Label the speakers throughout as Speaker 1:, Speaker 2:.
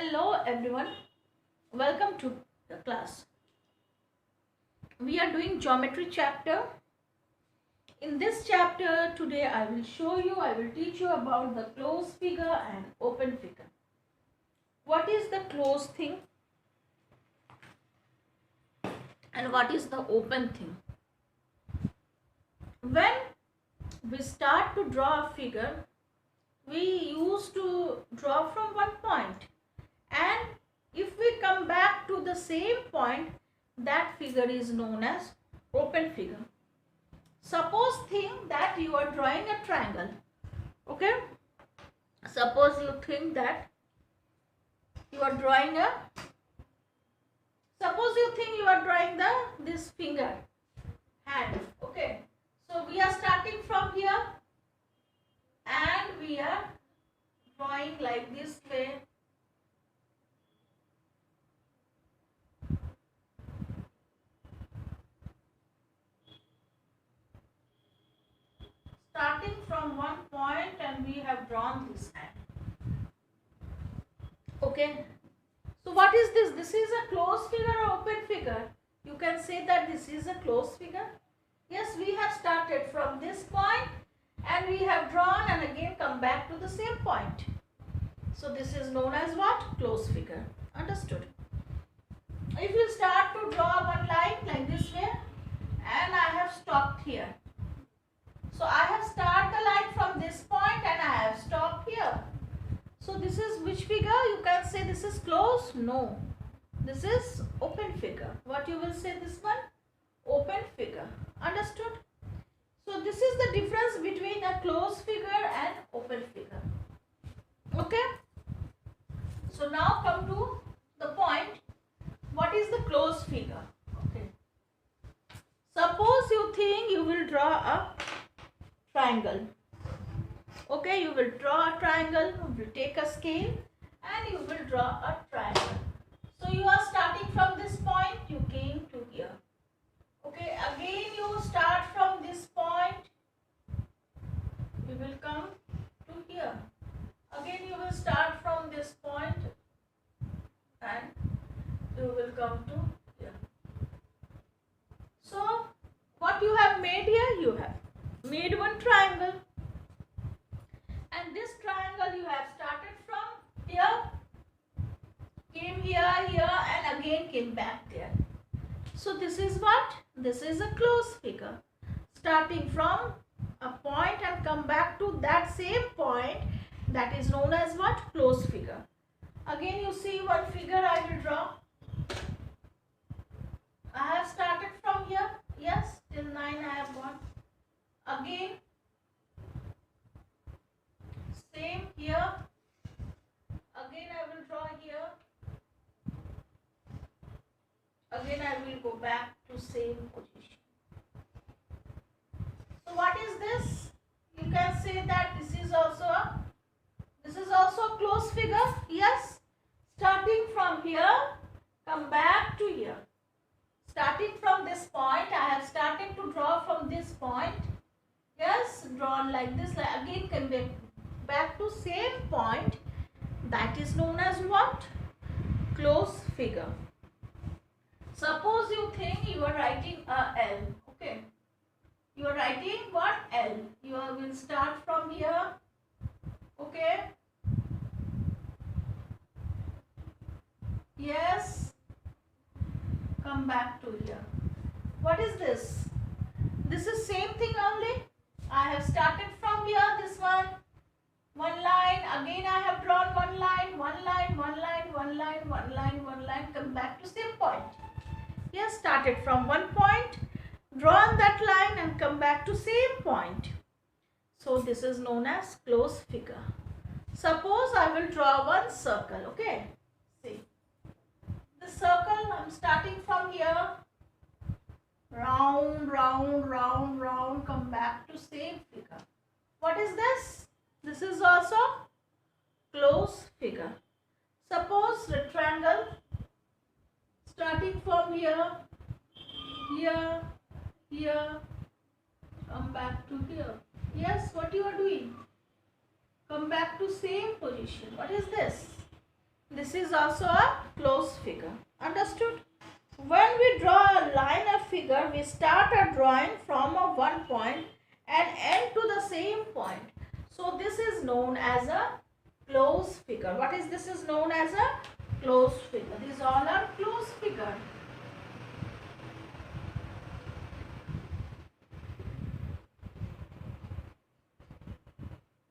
Speaker 1: Hello everyone, welcome to the class. We are doing geometry chapter. In this chapter today I will teach you about the closed figure and open figure. What is the closed thing and what is the open thing? When we start to draw a figure, we used to draw from one point, and if we come back to the same point, that figure is known as open figure. Suppose think that you are drawing a triangle. Okay, suppose you think that you are drawing this finger hand. Okay, so we are starting from here and we are drawing like this way. Starting from one point and we have drawn this hand. Okay, so what is this? This is a closed figure or open figure? You can say that this is a closed figure. Yes, we have started from this point and we have drawn and again come back to the same point. So this is known as what? Closed figure. Understood? If you start to draw one line like this way and I have stopped here. So I have started the line from this point and I have stopped here. So this is which figure? You can say this is closed? No. This is open figure. What you will say this one? Open figure. Understood? So this is the difference between a closed figure and open figure. Okay? So now come to the point. What is the closed figure? Okay. Suppose you think you will draw a triangle. Okay, you will draw a triangle, you will take a scale and you will draw a triangle. So you are starting from this point, you came to here. Okay, again you start from this point, you will come to here. Again you will start from this point and you will come to here. So what you have made here? You have made one triangle, and this triangle you have started from here, came here, and again came back there. So this is what? This is a closed figure. Starting from a point and come back to that same point, that is known as what? Closed figure. Again you see one figure I will draw. I have started from here. Yes, till 9 I have gone. Again same here. Again I will draw here. Again I will go back to same position. So what is this? You can say that this is also a closed figure. Yes. Starting from here, come back to here. Starting from this point, I have started to draw from this point. Yes, drawn like this. Again come back to same point. That is known as what? Closed figure. Suppose you think you are writing a L. Okay. You are writing what? L. You will start from here. Okay. Yes. Come back to here. What is this? This is same thing only. I have started from here, this one line, again I have drawn one line, come back to same point. Yes, started from one point, drawn that line and come back to same point. So this is known as closed figure. Suppose I will draw one circle. Okay, see the circle. I'm starting from here, round, come back to same figure. What is this? This is also closed figure. Suppose rectangle, starting from here, come back to here. Yes, what you are doing? Come back to same position. What is this? This is also a closed figure. Understood? When we draw a line or figure, we start a drawing from a one point and end to the same point. So this is known as a closed figure. What is this? Is known as a closed figure. These all are closed figure.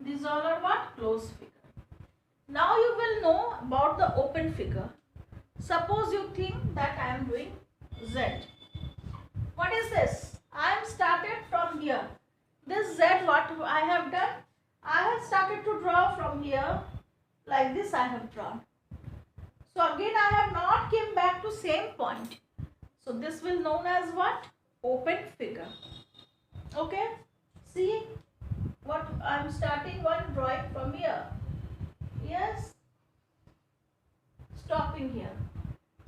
Speaker 1: These all are what? Closed figure. Now you will know about the open figure. Suppose you think that I am doing Z. What is this? I am started from here. This Z, what I have done? I have started to draw from here. Like this I have drawn. So again I have not came back to same point. So this will known as what? Open figure. Okay. See what I am starting one drawing from here. Yes. Stopping here.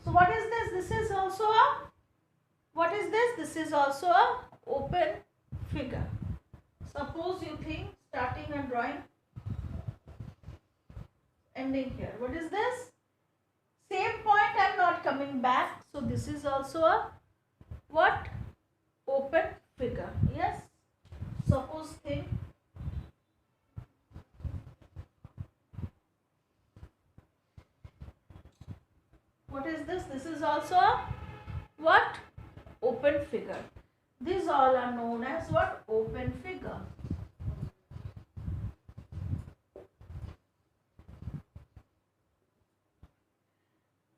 Speaker 1: So what is this? This is also a, what is this? This is also a open figure. Suppose you think starting and drawing, ending here. What is this? Same point I am not coming back. So this is also a what? Open figure. Yes. Suppose think. What is this? This is also a what? Open figure. These all are known as what? Open figure.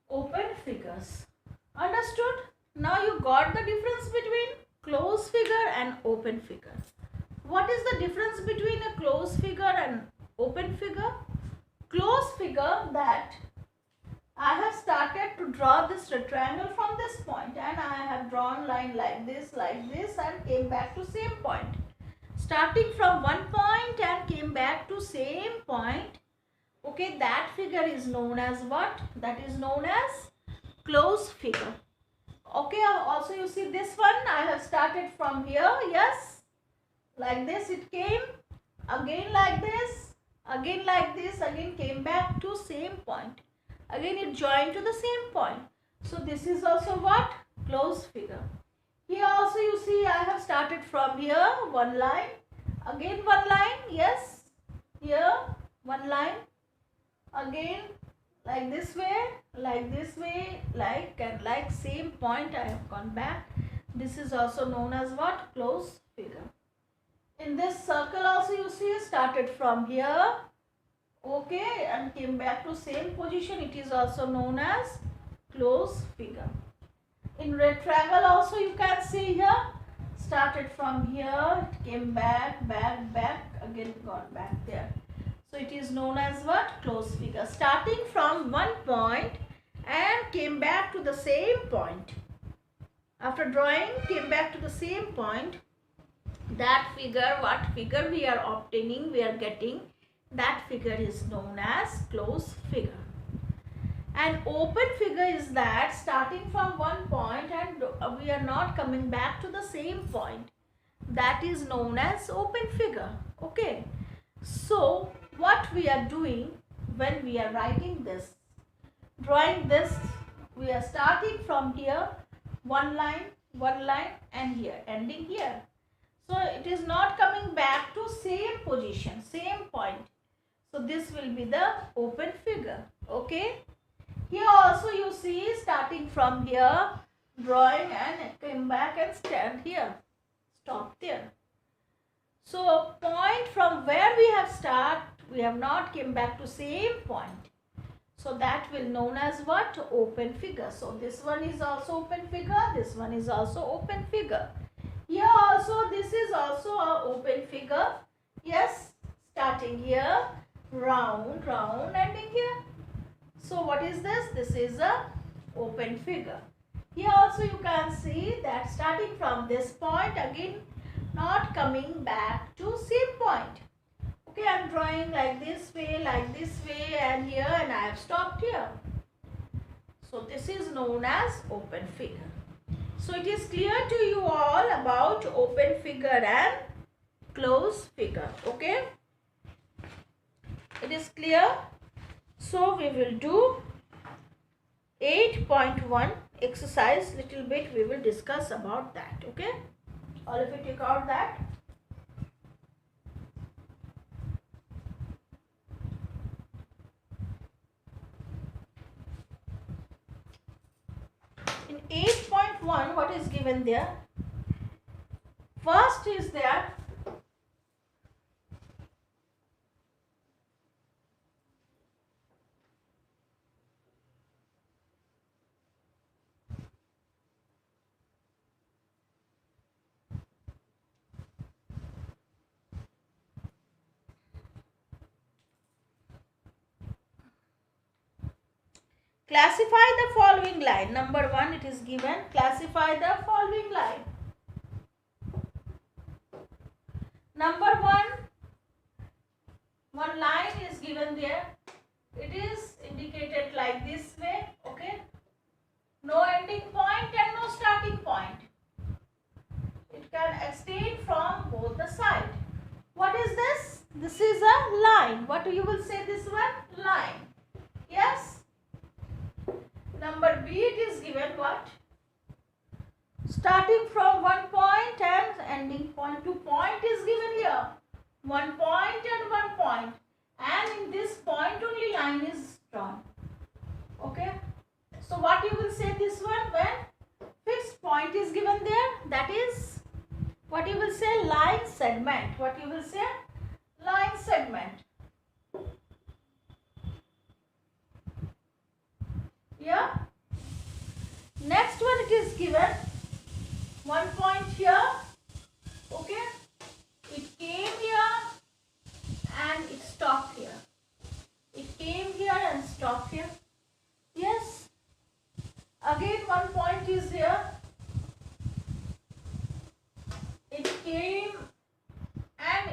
Speaker 1: Open figures. Understood? Now you got the difference between closed figure and open figure. What is the difference between a closed figure and open figure? Closed figure, that I have started to draw this rectangle from this point and I have drawn line like this and came back to same point. Starting from one point and came back to same point. Okay, that figure is known as what? That is known as closed figure. Okay, also you see this one, I have started from here. Yes, like this it came, again like this, again like this, again came back to same point. Again it joined to the same point. So this is also what? Closed figure. Here also you see I have started from here, one line, again one line, yes, here one line, again like this way, like and like same point I have gone back. This is also known as what? Closed figure. In this circle also you see started from here, okay, and came back to same position. It is also known as closed figure. In rectangle also you can see here, started from here, it came back, again gone back there. So it is known as what? Closed figure. Starting from one point and came back to the same point. After drawing, came back to the same point. That figure, what figure we are obtaining, we are getting, that figure is known as closed figure. And open figure is that starting from one point and we are not coming back to the same point. That is known as open figure. Okay. So what we are doing when we are writing this, drawing this, we are starting from here, one line and here, ending here. So it is not coming back to same position, same point. So this will be the open figure. Okay. Here also you see starting from here, drawing and it came back and stand here, stop there. So point from where we have started, we have not came back to same point. So that will known as what? Open figure. So this one is also open figure. This one is also open figure. Here also this is also a open figure. Yes, starting here, round, ending here. So what is this? This is a open figure. Here also you can see that starting from this point, again not coming back to same point. Okay, I am drawing like this way and here, and I have stopped here. So this is known as open figure. So it is clear to you all about open figure and closed figure. Okay, it is clear. So we will do 8.1 exercise. Little bit we will discuss about that. Okay, all of you take out that. In 8.1, what is given there? First is there classify the following line. Number 1, it is given classify the following line. Number 1, one line is given there. It is indicated like this way. Okay, no ending point and no starting point. It can extend from both the sides. What is this? This is a line. What you will say this one? Line. Yes. Number B, it is given what? Starting from one point and ending point. 2 point is given here. 1 point and 1 point. And in this point only line is drawn. Okay. So what you will say this one when fixed point is given there? That is what you will say? Line segment. What you will say? Line segment. Yeah. Next one, it is given 1 point here. Okay. It came here and it stopped here. It came here and stopped here. Yes. Again 1 point is here. It came and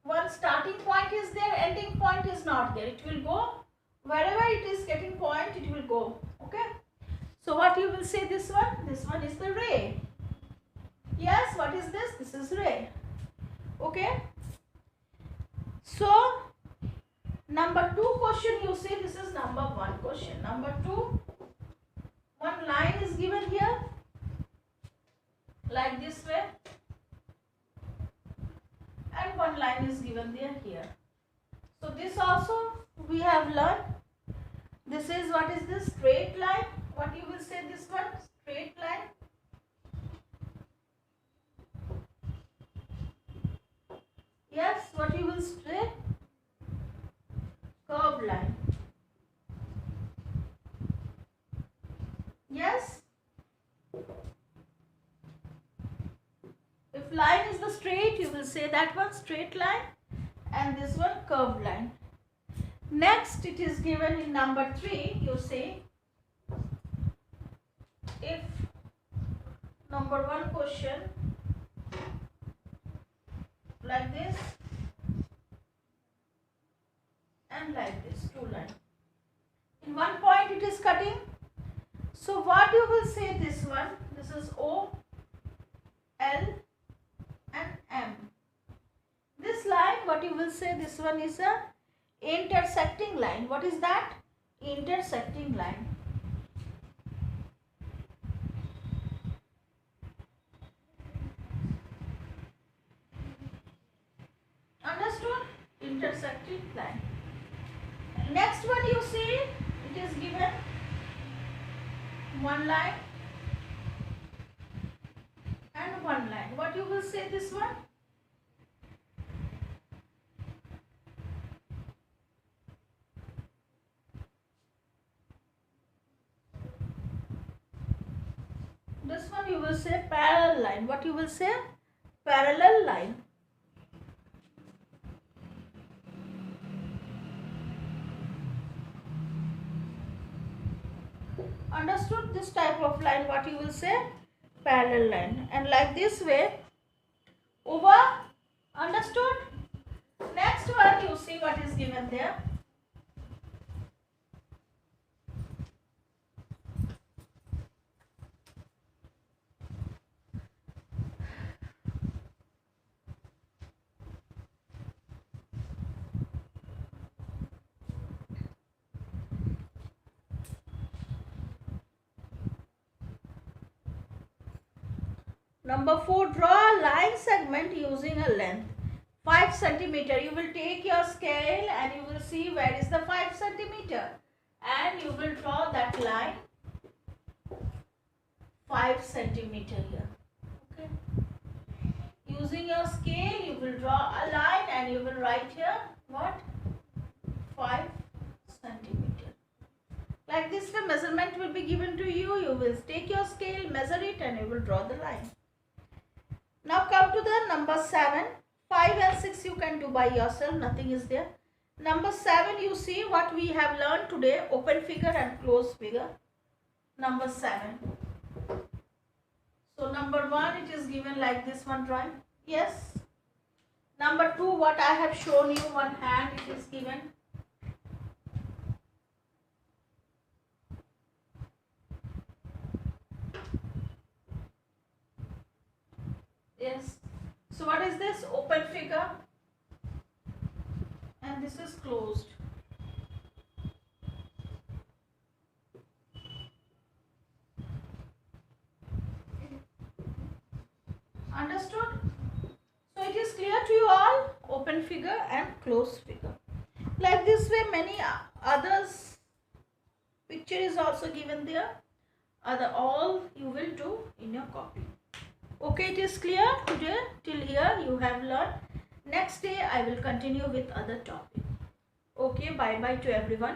Speaker 1: one starting point is there, ending point is not there. It will go wherever it is getting point, it will go. Okay. So what you will say this one? This one is the ray. Yes, what is this? This is ray. Okay. So number 2 question you see, this is number 1 question. Number 2, one line is given here like this way and one line is given there here. So this also we have learned. This is what is this? Straight line. What you will say this one? Straight line. Yes, what you will say? Curved line. Yes. If line is the straight, you will say that one straight line and this one curved line. Next, it is given in number 3, you say if number 1 question like this and like this, 2 lines. In 1 point it is cutting. So what you will say this one? This is O, L and M. This line, what you will say, this one is a intersecting line. What is that? Intersecting line. Understood? Intersecting line. Next one you see, it is given one line and one line. What you will say this one? This one you will say parallel line. What you will say? Parallel line. Understood? This type of line, what you will say? Parallel line. And like this way, over. Understood? Next one, you see what is given there. Number 4, draw a line segment using a length 5 centimeter. You will take your scale and you will see where is the 5 centimeter and you will draw that line 5 centimeter here. Okay. Using your scale, you will draw a line and you will write here what? 5 centimeter. Like this, the measurement will be given to you. You will take your scale, measure it, and you will draw the line. Now come to the number 7. 5 and 6 you can do by yourself. Nothing is there. Number 7, you see what we have learned today. Open figure and closed figure. Number 7. So number 1, it is given like this one drawing. Yes. Number 2, what I have shown you, one hand it is given. Yes. So what is this? Open figure. And this is closed. Understood? So it is clear to you all, open figure and closed figure. Like this way many others picture is also given there. All you will do in your copy. Okay, it is clear today. Till here you have learned. Next day I will continue with other topic. Okay, bye bye to everyone.